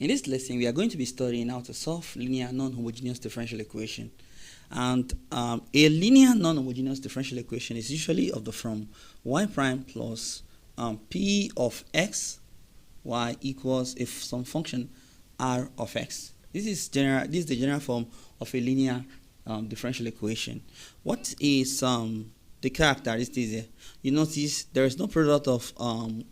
In this lesson, we are going to be studying how to solve linear non-homogeneous differential equation. And a linear non-homogeneous differential equation is usually of the form y prime plus p of x y equals if some function r of x. This is the general form of a linear differential equation. What is the characteristics here? You notice there is no product of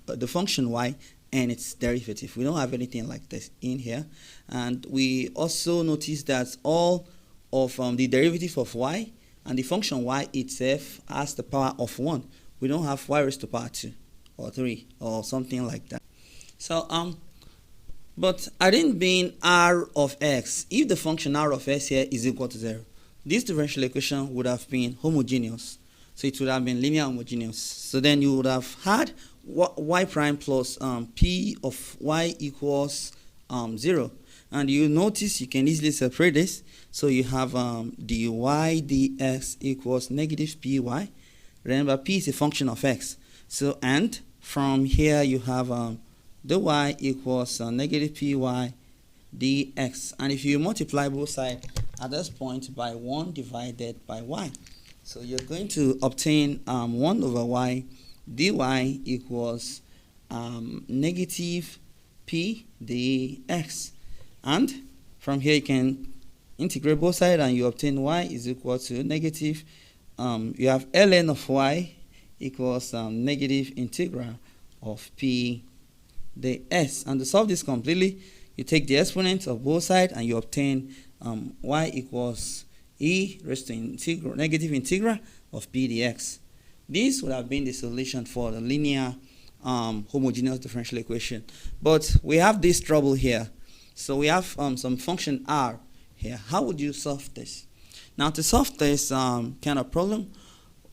the function y and its derivative. We don't have anything like this in here. And we also notice that all of the derivative of y and the function y itself has the power of 1. We don't have y raised to power 2 or 3 or something like that. So but hadn't been r of x, if the function r of x here is equal to 0, this differential equation would have been homogeneous. So it would have been linear homogeneous. So then you would have had y prime plus p of y equals 0. And you notice you can easily separate this. So you have dy dx equals negative py. Remember, p is a function of x. So, and from here you have the y equals negative py dx. And if you multiply both sides at this point by 1 divided by y, so you're going to obtain 1 over y dy equals negative p dx. And from here you can integrate both sides and you obtain y is equal to negative, you have ln of y equals negative integral of p ds. And to solve this completely, you take the exponent of both sides and you obtain y equals e raised to negative integral of p dx. This would have been the solution for the linear homogeneous differential equation. But we have this trouble here. So we have some function r here. How would you solve this? Now, to solve this kind of problem,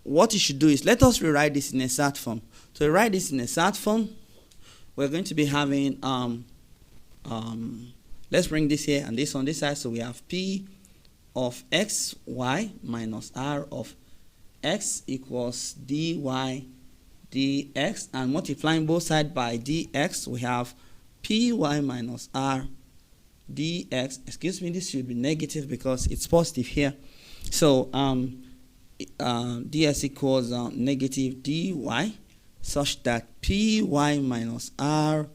what you should do is let us rewrite this in a exact form. To rewrite this in a exact form, we're going to be having let's bring this here and this on this side. So we have p of x y minus r of x equals dy dx, and multiplying both sides by dx, we have py minus r dx. Excuse me, this should be negative because it's positive here. So ds equals negative dy, such that py minus r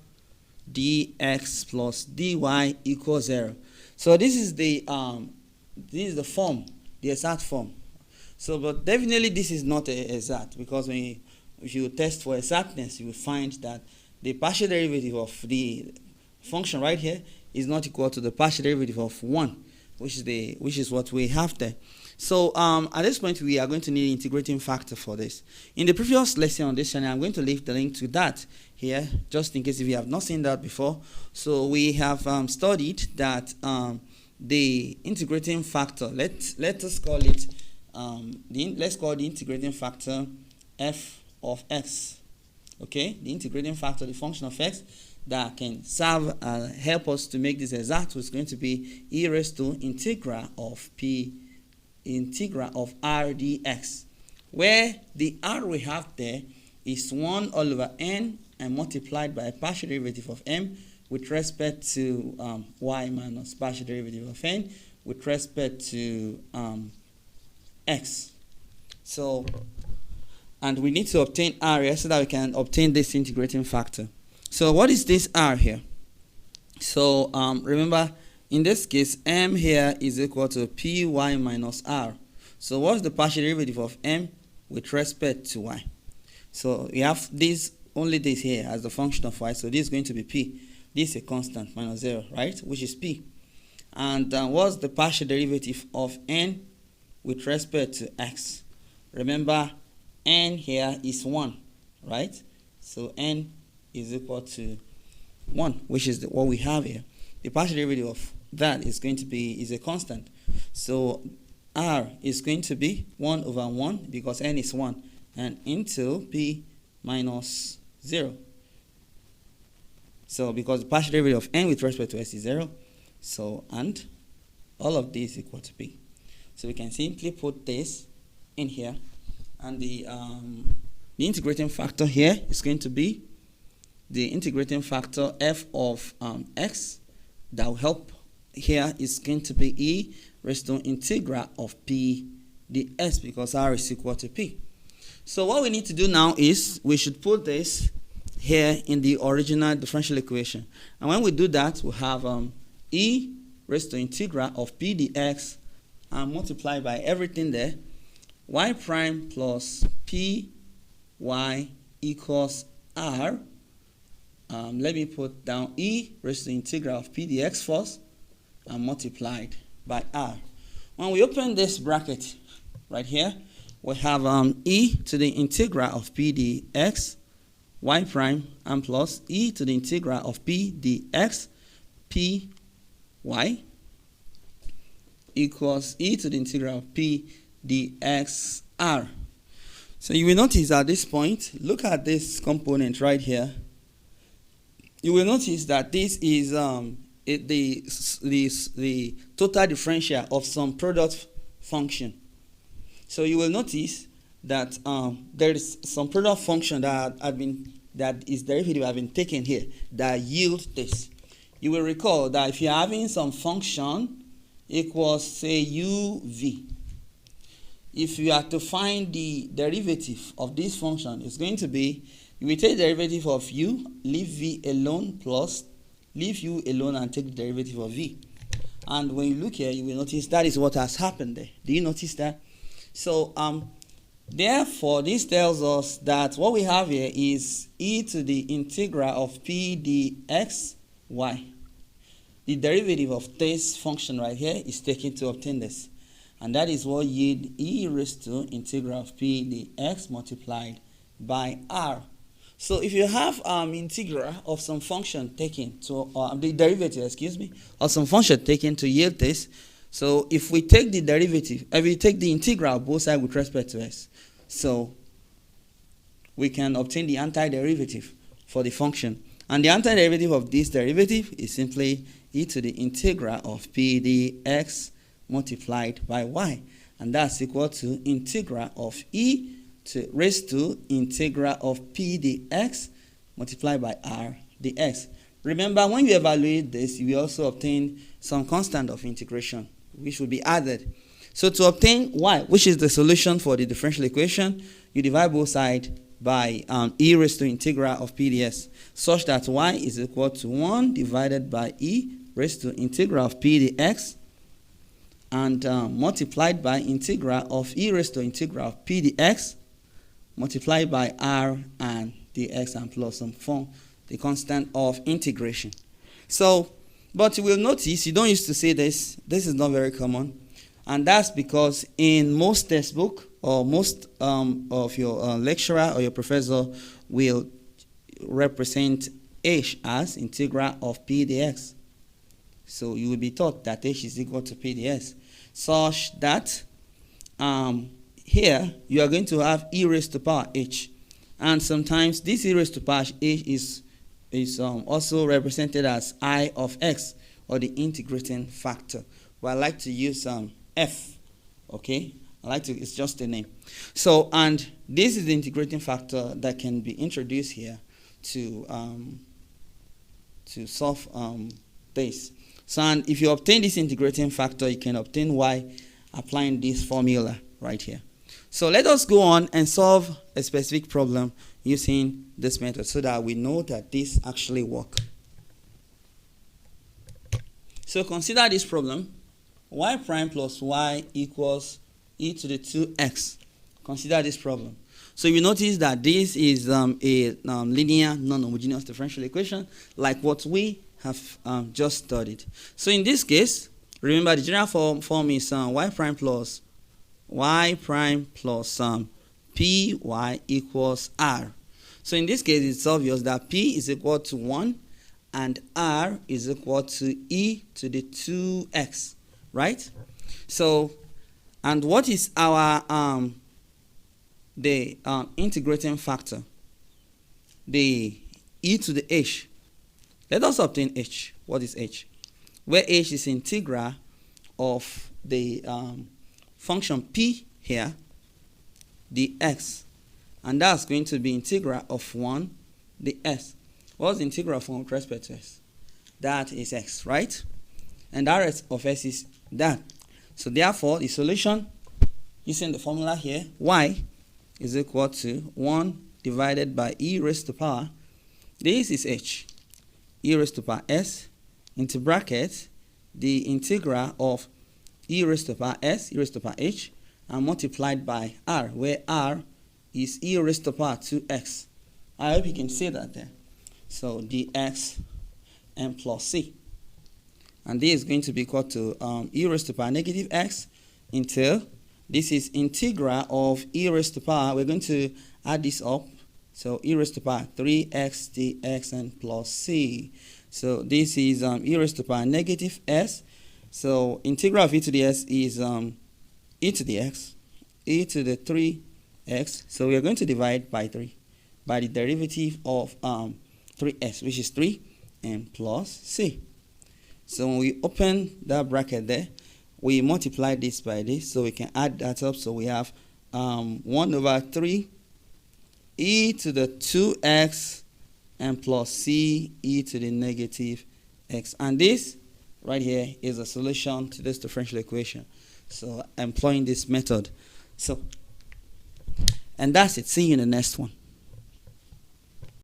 dx plus dy equals 0. So this is the form, the exact form. So, but definitely this is not exact, because if you test for exactness, you will find that the partial derivative of the function right here is not equal to the partial derivative of 1, which is what we have there. So at this point, we are going to need an integrating factor for this. In the previous lesson on this channel, I'm going to leave the link to that here, just in case if you have not seen that before. So we have studied that the integrating factor, let us call it let's call the integrating factor f of x. Okay, the integrating factor, the function of x that can serve help us to make this exact, is going to be e raised to integral of r dx, where the r we have there is 1 all over n and multiplied by a partial derivative of m with respect to y minus partial derivative of n with respect to x. So, and we need to obtain r here so that we can obtain this integrating factor. So what is this r here? So remember, in this case, m here is equal to py minus r. So what's the partial derivative of m with respect to y? So we have this, only this here as the function of y. So this is going to be p. This is a constant, minus 0, right? Which is p. And what's the partial derivative of n with respect to x? Remember, n here is 1, right? So n is equal to 1, which is what we have here. The partial derivative of that is going to be a constant. So r is going to be 1 over 1 because n is 1, and into p minus 0. So because the partial derivative of n with respect to x is 0, so and all of this is equal to p. So we can simply put this in here, and the integrating factor here is going to be the integrating factor f of x that will help here is going to be e raised to integral of p dx, because r is equal to p. So what we need to do now is we should put this here in the original differential equation. And when we do that, we have e raised to integral of p dx and multiply by everything there, y prime plus p y equals r. Let me put down e raised to integral of p dx first and multiplied by r. When we open this bracket right here, we have e to the integral of p dx y prime and plus e to the integral of p dx p y equals e to the integral of p dx r. So you will notice at this point, look at this component right here. You will notice that this is the total differential of some product function. So you will notice that there is some product function that is derivative have been taken here that yield this. You will recall that if you're having some function equals, say, uv, if you are to find the derivative of this function, it's going to be, you will take the derivative of u, leave v alone, plus leave u alone and take the derivative of v. And when you look here, you will notice that is what has happened there. Do you notice that? So therefore, this tells us that what we have here is e to the integral of p dx y. The derivative of this function right here is taken to obtain this. And that is what yield e raised to integral of p dx multiplied by r. So if you have integral of some function taken to, the derivative, excuse me, of some function taken to yield this, so if we take the derivative, if we take the integral both sides with respect to s, so we can obtain the antiderivative for the function. And the antiderivative of this derivative is simply e to the integral of p dx multiplied by y. And that's equal to integral of e to raised to integral of p dx multiplied by r dx. Remember, when you evaluate this, you will also obtain some constant of integration, which will be added. So to obtain y, which is the solution for the differential equation, you divide both sides by e raised to integral of p dx, such that y is equal to 1 divided by e raised to integral of p dx and multiplied by integral of e raised to integral of p dx multiplied by r and dx and plus some form, the constant of integration. So, but you will notice you don't used to say this. This is not very common. And that's because in most textbook or most of your lecturer or your professor will represent h as integral of p dx. So you will be taught that h is equal to p dx, such that here you are going to have e raised to power h. And sometimes this e raised to power h is also represented as I of x, or the integrating factor. But I like to use f, okay? It's just a name. So, and this is the integrating factor that can be introduced here to solve this. So, and if you obtain this integrating factor, you can obtain y applying this formula right here. So let us go on and solve a specific problem using this method so that we know that this actually works. So consider this problem. Y prime plus y equals e to the 2x. Consider this problem. So you notice that this is a linear non-homogeneous differential equation like what we have just studied. So in this case, remember the general form is y prime plus py equals r. So in this case, it's obvious that p is equal to 1 and r is equal to e to the 2x, right? So, and what is our integrating factor? The e to the h. Let us obtain h. What is h? Where h is integral of the function p here, the x, and that's going to be integral of 1 the s. What's the integral from with respect to s? that is x, right? And r of s is that. So therefore, the solution using the formula here, y is equal to 1 divided by e raised to power, this is h, e raised to power s, into bracket, the integral of e raised to power s, e raised to power h, and multiplied by r, where r is e raised to power 2x. I hope you can see that there. So dx n plus c. And this is going to be equal to e raised to power negative x into, this is integral of e raised to power, we're going to add this up. So e raised to power 3x dx n plus c. So this is e raised to power negative s. So integral of e to the s is e to the x, e to the 3x. So we are going to divide by 3, by the derivative of 3s, which is 3, and plus c. So when we open that bracket there, we multiply this by this, so we can add that up. So we have 1 over 3 e to the 2x and plus c e to the negative x. And this right here is a solution to this differential equation. So employing this method. So, and that's it. See you in the next one.